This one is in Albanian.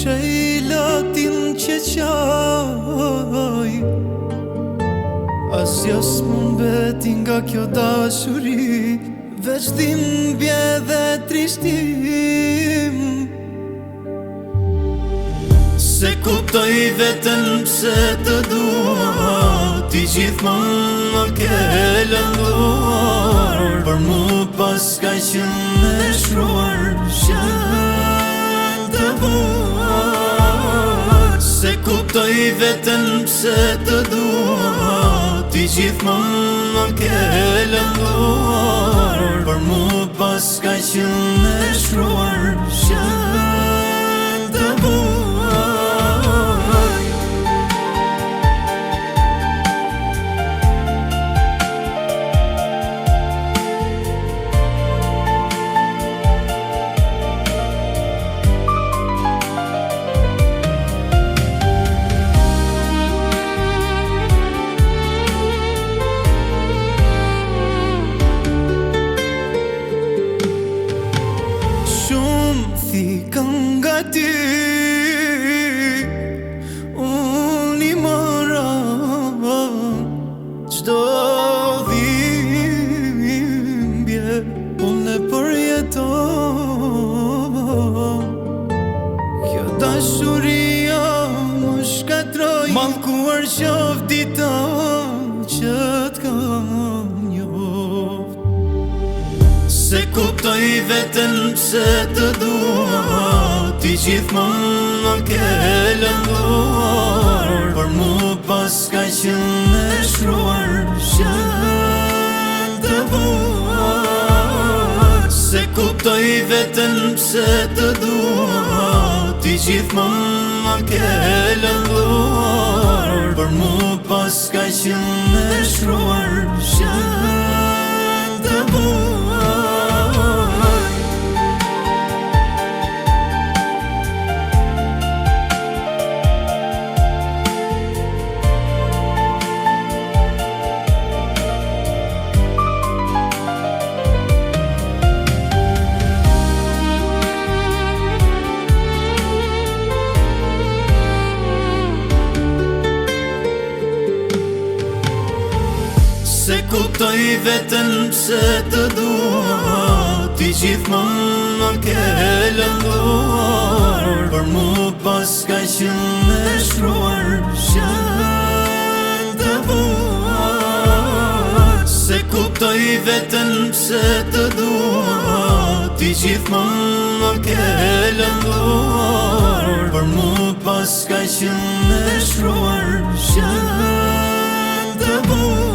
shej latin që qaj, asja s'mun beti nga kjo dashuri, veç dhimbje dhe trishtim. Se kuptoj veten pse të dua, ti gjithmonë më ke lënduar, për mu pas ka qenë e shruar të buar. Se kuptoj veten pse të dua, ti gjithmonë më ke lënduar, për mu pas ka qenë e shruar të buar. Thikën nga ty, unë i mëra qdo dhimbje, unë e përjeton. Kjo dashuria më shkatroj, mallkuar qoft dita që t'kam njoft. Se kuptoj veten pse të dua, ti gjithmonë më ke lënduar, për mu pas ka qenë e shruar të buar. Se kuptoj veten pse të dua, ti gjithmonë më ke lënduar, për mu pas ka qenë e shruar të buar. Se kuptoj veten pse të dua, ti gjithmonë më ke lënduar, për mu pas ka qenë e shruar të buar. Se kuptoj veten pse të dua, ti gjithmonë më ke lënduar, për mu pas ka qenë e shruar të buar.